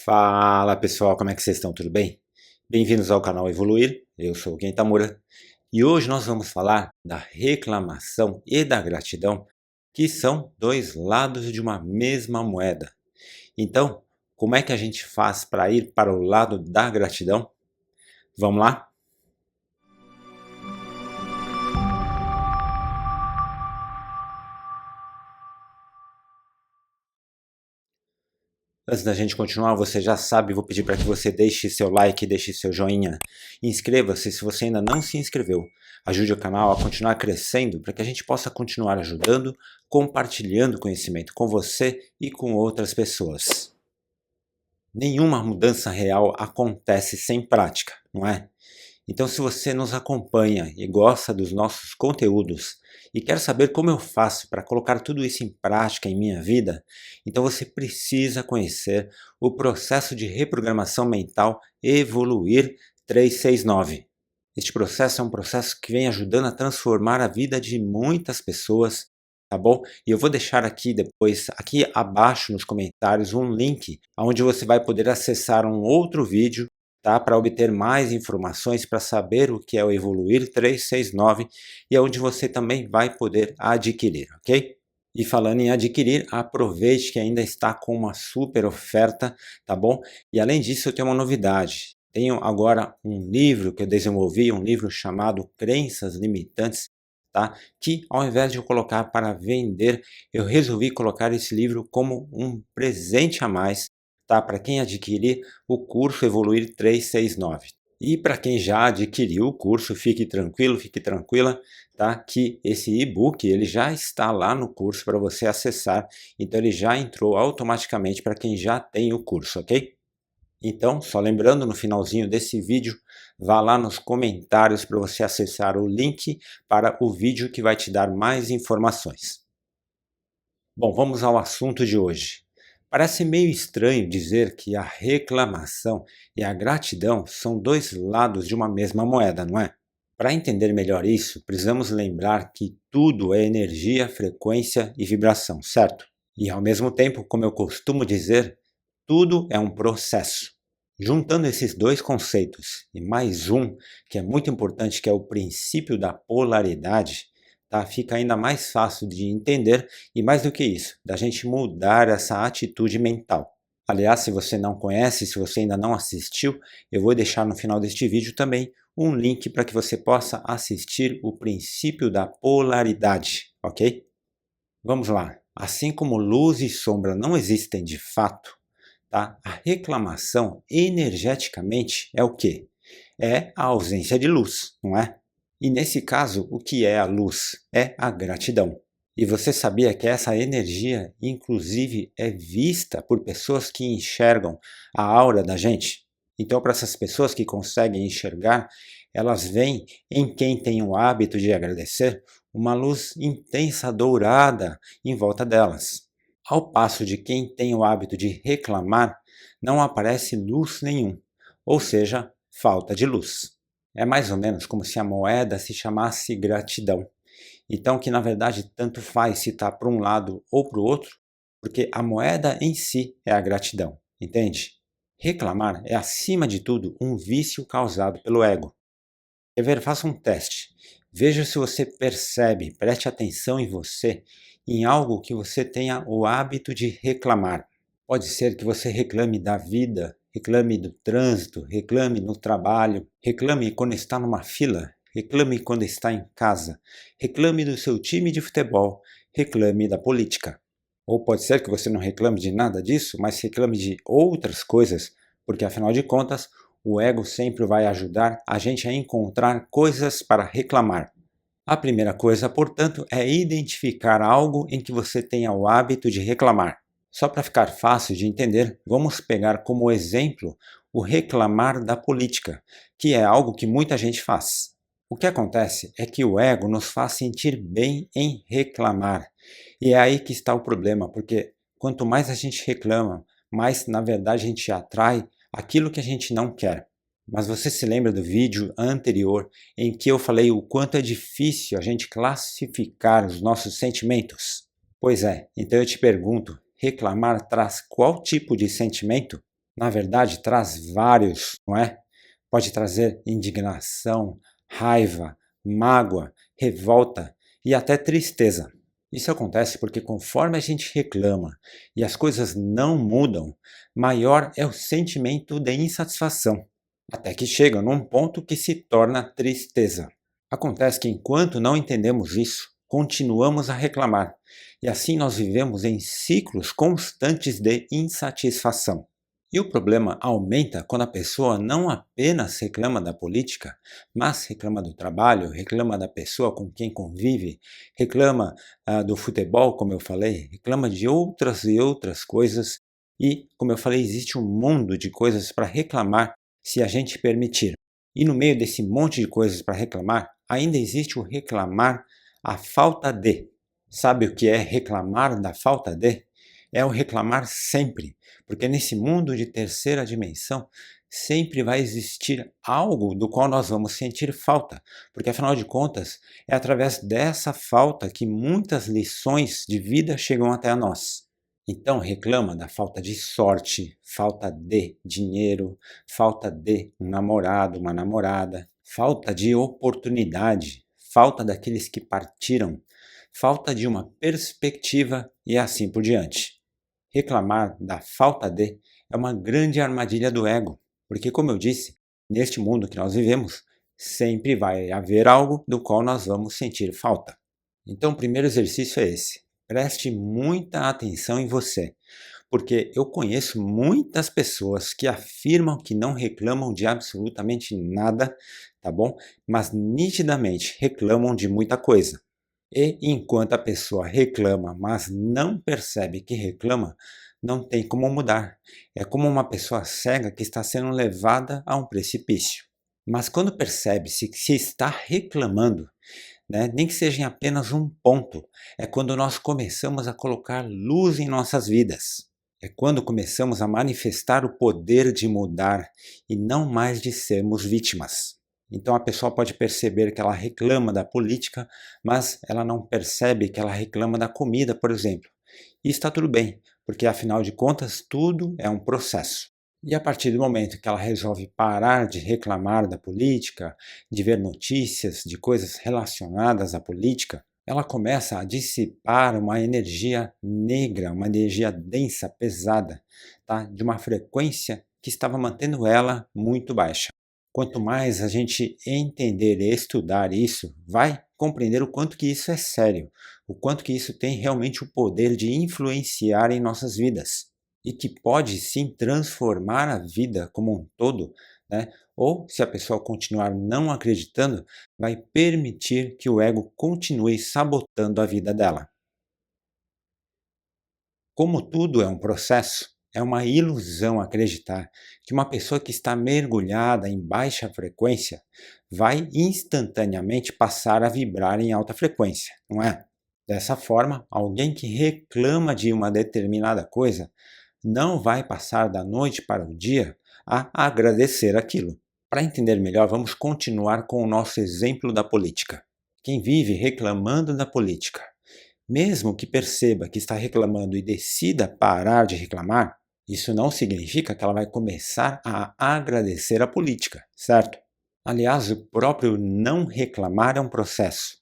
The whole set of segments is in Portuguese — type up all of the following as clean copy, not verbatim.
Fala pessoal, como é que vocês estão? Tudo bem? Bem-vindos ao canal Evoluir, eu sou o Ken Tamura e hoje nós vamos falar da reclamação e da gratidão, que são dois lados de uma mesma moeda. Então, como é que a gente faz para ir para o lado da gratidão? Vamos lá? Antes da gente continuar, você já sabe, vou pedir para que você deixe seu like, deixe seu joinha. Inscreva-se se você ainda não se inscreveu. Ajude o canal a continuar crescendo para que a gente possa continuar ajudando, compartilhando conhecimento com você e com outras pessoas. Nenhuma mudança real acontece sem prática, não é? Então, se você nos acompanha e gosta dos nossos conteúdos e quer saber como eu faço para colocar tudo isso em prática em minha vida, então você precisa conhecer o processo de reprogramação mental Evoluir 369. Este processo é um processo que vem ajudando a transformar a vida de muitas pessoas, tá bom? E eu vou deixar aqui depois, aqui abaixo nos comentários, um link onde você vai poder acessar um outro vídeo, tá? Para obter mais informações, para saber o que é o Evoluir 369 e onde você também vai poder adquirir, ok? E falando em adquirir, aproveite que ainda está com uma super oferta, tá bom? E além disso, eu tenho uma novidade. Tenho agora um livro que eu desenvolvi, um livro chamado Crenças Limitantes, tá? Que ao invés de eu colocar para vender, eu resolvi colocar esse livro como um presente a mais, tá? Para quem adquirir o curso Evoluir 369. E para quem já adquiriu o curso, fique tranquilo, fique tranquila, tá? Que esse e-book ele já está lá no curso para você acessar, então ele já entrou automaticamente para quem já tem o curso, ok? Então, só lembrando, no finalzinho desse vídeo, vá lá nos comentários para você acessar o link para o vídeo que vai te dar mais informações. Bom, vamos ao assunto de hoje. Parece meio estranho dizer que a reclamação e a gratidão são dois lados de uma mesma moeda, não é? Para entender melhor isso, precisamos lembrar que tudo é energia, frequência e vibração, certo? E ao mesmo tempo, como eu costumo dizer, tudo é um processo. Juntando esses dois conceitos e mais um que é muito importante, que é o princípio da polaridade, tá? Fica ainda mais fácil de entender e mais do que isso, da gente mudar essa atitude mental. Aliás, se você não conhece, se você ainda não assistiu, eu vou deixar no final deste vídeo também um link para que você possa assistir o princípio da polaridade, ok? Vamos lá. Assim como luz e sombra não existem de fato, tá? A reclamação energeticamente é o quê? É a ausência de luz, não é? E nesse caso, o que é a luz? É a gratidão. E você sabia que essa energia, inclusive, é vista por pessoas que enxergam a aura da gente? Então, para essas pessoas que conseguem enxergar, elas veem em quem tem o hábito de agradecer uma luz intensa dourada em volta delas. Ao passo de quem tem o hábito de reclamar, não aparece luz nenhum, ou seja, falta de luz. É mais ou menos como se a moeda se chamasse gratidão. Então, que na verdade tanto faz se está para um lado ou para o outro, porque a moeda em si é a gratidão, entende? Reclamar é, acima de tudo, um vício causado pelo ego. Quer ver? Faça um teste. Veja se você percebe, preste atenção em você, em algo que você tenha o hábito de reclamar. Pode ser que você reclame da vida, reclame do trânsito, reclame no trabalho, reclame quando está numa fila, reclame quando está em casa, reclame do seu time de futebol, reclame da política. Ou pode ser que você não reclame de nada disso, mas reclame de outras coisas, porque afinal de contas, o ego sempre vai ajudar a gente a encontrar coisas para reclamar. A primeira coisa, portanto, é identificar algo em que você tenha o hábito de reclamar. Só para ficar fácil de entender, vamos pegar como exemplo o reclamar da política, que é algo que muita gente faz. O que acontece é que o ego nos faz sentir bem em reclamar. E é aí que está o problema, porque quanto mais a gente reclama, mais na verdade a gente atrai aquilo que a gente não quer. Mas você se lembra do vídeo anterior em que eu falei o quanto é difícil a gente classificar os nossos sentimentos? Pois é, então eu te pergunto, reclamar traz qual tipo de sentimento? Na verdade, traz vários, não é? Pode trazer indignação, raiva, mágoa, revolta e até tristeza. Isso acontece porque conforme a gente reclama e as coisas não mudam, maior é o sentimento de insatisfação, até que chega num ponto que se torna tristeza. Acontece que enquanto não entendemos isso, continuamos a reclamar, e assim nós vivemos em ciclos constantes de insatisfação. E o problema aumenta quando a pessoa não apenas reclama da política, mas reclama do trabalho, reclama da pessoa com quem convive, reclama do futebol, como eu falei, reclama de outras e outras coisas. E, como eu falei, existe um mundo de coisas para reclamar se a gente permitir. E no meio desse monte de coisas para reclamar, ainda existe o reclamar a falta de. Sabe o que é reclamar da falta de? É o reclamar sempre, porque nesse mundo de terceira dimensão sempre vai existir algo do qual nós vamos sentir falta, porque afinal de contas é através dessa falta que muitas lições de vida chegam até nós. Então reclama da falta de sorte, falta de dinheiro, falta de um namorado, uma namorada, falta de oportunidade, falta daqueles que partiram, falta de uma perspectiva e assim por diante. Reclamar da falta de é uma grande armadilha do ego, porque, como eu disse, neste mundo que nós vivemos, sempre vai haver algo do qual nós vamos sentir falta. Então, o primeiro exercício é esse. Preste muita atenção em você, porque eu conheço muitas pessoas que afirmam que não reclamam de absolutamente nada, tá bom? Mas nitidamente reclamam de muita coisa. E enquanto a pessoa reclama, mas não percebe que reclama, não tem como mudar. É como uma pessoa cega que está sendo levada a um precipício. Mas quando percebe-se que se está reclamando, né, nem que seja em apenas um ponto, é quando nós começamos a colocar luz em nossas vidas. É quando começamos a manifestar o poder de mudar e não mais de sermos vítimas. Então a pessoa pode perceber que ela reclama da política, mas ela não percebe que ela reclama da comida, por exemplo. E está tudo bem, porque afinal de contas tudo é um processo. E a partir do momento que ela resolve parar de reclamar da política, de ver notícias de coisas relacionadas à política, ela começa a dissipar uma energia negra, uma energia densa, pesada, tá? De uma frequência que estava mantendo ela muito baixa. Quanto mais a gente entender e estudar isso, vai compreender o quanto que isso é sério, o quanto que isso tem realmente o poder de influenciar em nossas vidas e que pode sim transformar a vida como um todo, né? Ou, se a pessoa continuar não acreditando, vai permitir que o ego continue sabotando a vida dela. Como tudo é um processo, é uma ilusão acreditar que uma pessoa que está mergulhada em baixa frequência vai instantaneamente passar a vibrar em alta frequência, não é? Dessa forma, alguém que reclama de uma determinada coisa não vai passar da noite para o dia a agradecer aquilo. Para entender melhor, vamos continuar com o nosso exemplo da política. Quem vive reclamando da política, mesmo que perceba que está reclamando e decida parar de reclamar, isso não significa que ela vai começar a agradecer a política, certo? Aliás, o próprio não reclamar é um processo,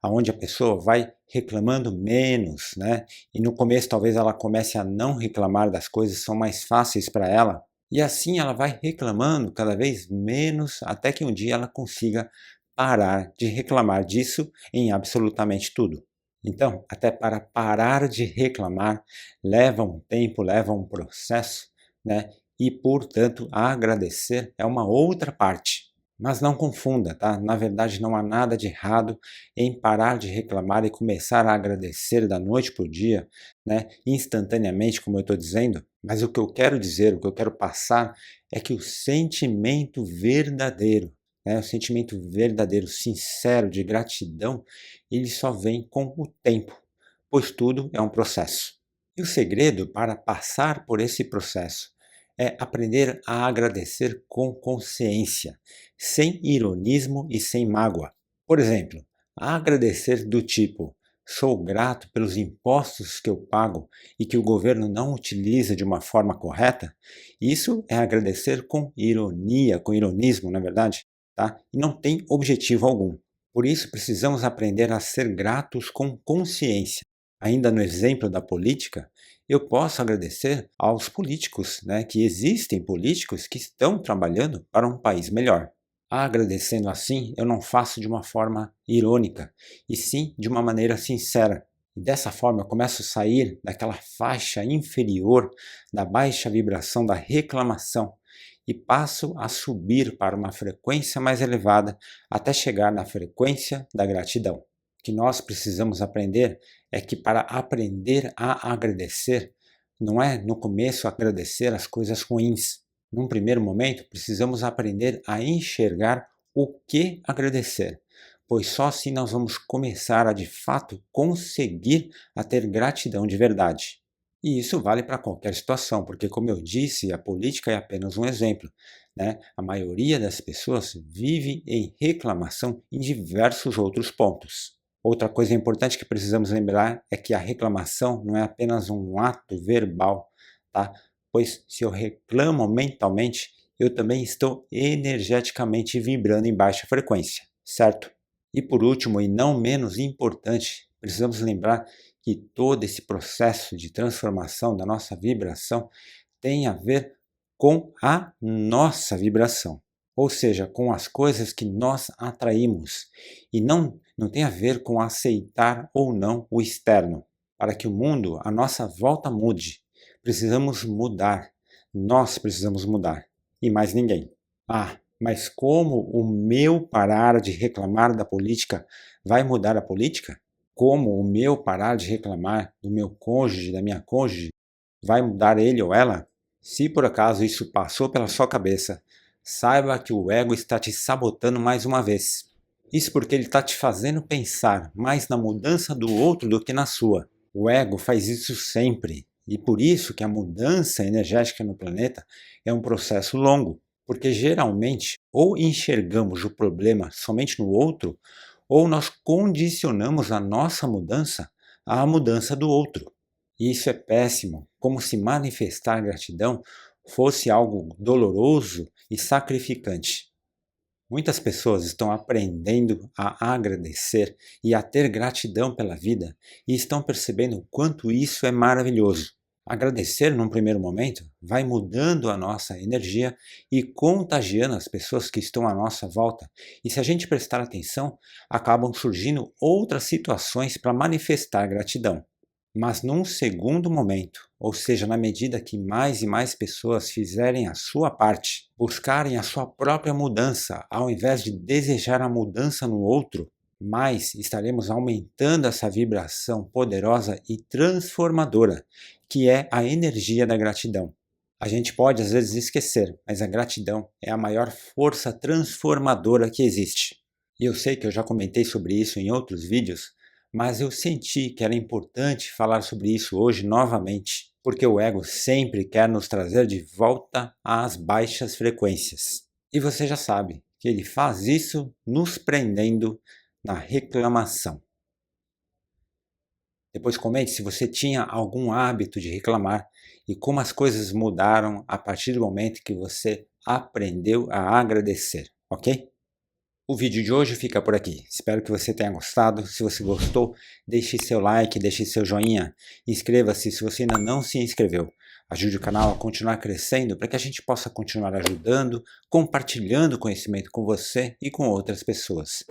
onde a pessoa vai reclamando menos, né? E no começo talvez ela comece a não reclamar das coisas que são mais fáceis para ela, e assim ela vai reclamando cada vez menos até que um dia ela consiga parar de reclamar disso em absolutamente tudo. Então, até para parar de reclamar, leva um tempo, leva um processo, né? E, portanto, agradecer é uma outra parte. Mas não confunda, tá? Na verdade, não há nada de errado em parar de reclamar e começar a agradecer da noite para o dia, né? Instantaneamente, como eu estou dizendo. Mas o que eu quero dizer, o que eu quero passar é que o sentimento verdadeiro, né? O sentimento verdadeiro, sincero, de gratidão, ele só vem com o tempo, pois tudo é um processo. E o segredo para passar por esse processo é aprender a agradecer com consciência, sem ironismo e sem mágoa. Por exemplo, agradecer do tipo: Sou grato pelos impostos que eu pago e que o governo não utiliza de uma forma correta? Isso é agradecer com ironia, com ironismo, na verdade, tá? E não tem objetivo algum. Por isso, precisamos aprender a ser gratos com consciência. Ainda no exemplo da política, eu posso agradecer aos políticos, né, que existem políticos que estão trabalhando para um país melhor. Agradecendo assim, eu não faço de uma forma irônica, e sim de uma maneira sincera. E dessa forma eu começo a sair daquela faixa inferior da baixa vibração da reclamação e passo a subir para uma frequência mais elevada até chegar na frequência da gratidão. O que nós precisamos aprender é que para aprender a agradecer, não é no começo agradecer as coisas ruins. Num primeiro momento, precisamos aprender a enxergar o que agradecer, pois só assim nós vamos começar a de fato conseguir a ter gratidão de verdade. E isso vale para qualquer situação, porque como eu disse, a política é apenas um exemplo, né? A maioria das pessoas vive em reclamação em diversos outros pontos. Outra coisa importante que precisamos lembrar é que a reclamação não é apenas um ato verbal, tá? Pois se eu reclamo mentalmente, eu também estou energeticamente vibrando em baixa frequência, certo? E por último, e não menos importante, precisamos lembrar que todo esse processo de transformação da nossa vibração tem a ver com a nossa vibração, ou seja, com as coisas que nós atraímos, e não tem a ver com aceitar ou não o externo. Para que o mundo à nossa volta mude, precisamos mudar, nós precisamos mudar, e mais ninguém. Mas como o meu parar de reclamar da política vai mudar a política? Como o meu parar de reclamar do meu cônjuge, da minha cônjuge, vai mudar ele ou ela? Se por acaso isso passou pela sua cabeça, saiba que o ego está te sabotando mais uma vez. Isso porque ele está te fazendo pensar mais na mudança do outro do que na sua. O ego faz isso sempre, e por isso que a mudança energética no planeta é um processo longo, porque geralmente ou enxergamos o problema somente no outro, ou nós condicionamos a nossa mudança à mudança do outro. E isso é péssimo, como se manifestar gratidão fosse algo doloroso e sacrificante. Muitas pessoas estão aprendendo a agradecer e a ter gratidão pela vida e estão percebendo o quanto isso é maravilhoso. Agradecer num primeiro momento vai mudando a nossa energia e contagiando as pessoas que estão à nossa volta. E se a gente prestar atenção, acabam surgindo outras situações para manifestar gratidão. Mas num segundo momento, ou seja, na medida que mais e mais pessoas fizerem a sua parte, buscarem a sua própria mudança, ao invés de desejar a mudança no outro, mais estaremos aumentando essa vibração poderosa e transformadora, que é a energia da gratidão. A gente pode às vezes esquecer, mas a gratidão é a maior força transformadora que existe. E eu sei que eu já comentei sobre isso em outros vídeos, mas eu senti que era importante falar sobre isso hoje novamente, porque o ego sempre quer nos trazer de volta às baixas frequências. E você já sabe que ele faz isso nos prendendo na reclamação. Depois comente se você tinha algum hábito de reclamar e como as coisas mudaram a partir do momento que você aprendeu a agradecer, ok? O vídeo de hoje fica por aqui. Espero que você tenha gostado. Se você gostou, deixe seu like, deixe seu joinha. Inscreva-se se você ainda não se inscreveu. Ajude o canal a continuar crescendo para que a gente possa continuar ajudando, compartilhando conhecimento com você e com outras pessoas.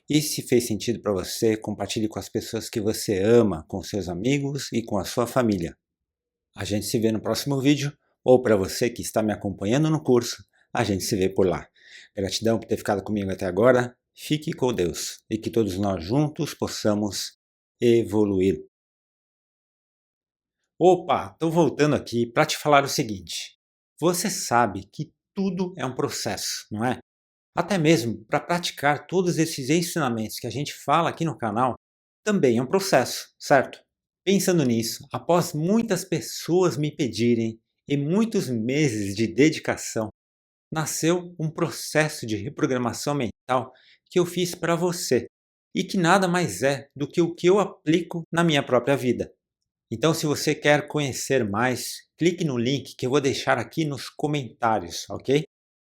E se fez sentido para você, compartilhe com as pessoas que você ama, com seus amigos e com a sua família. A gente se vê no próximo vídeo, ou para você que está me acompanhando no curso, a gente se vê por lá. Gratidão por ter ficado comigo até agora. Fique com Deus e que todos nós juntos possamos evoluir. Opa, estou voltando aqui para te falar o seguinte. Você sabe que tudo é um processo, não é? Até mesmo para praticar todos esses ensinamentos que a gente fala aqui no canal, também é um processo, certo? Pensando nisso, após muitas pessoas me pedirem e muitos meses de dedicação, nasceu um processo de reprogramação mental que eu fiz para você. e que nada mais é do que o que eu aplico na minha própria vida. Então, se você quer conhecer mais, clique no link que eu vou deixar aqui nos comentários, ok?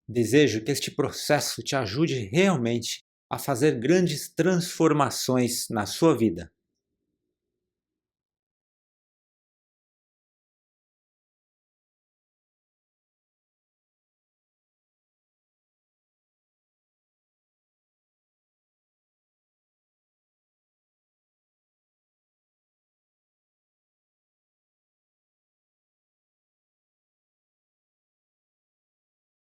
Desejo que este processo te ajude realmente a fazer grandes transformações na sua vida.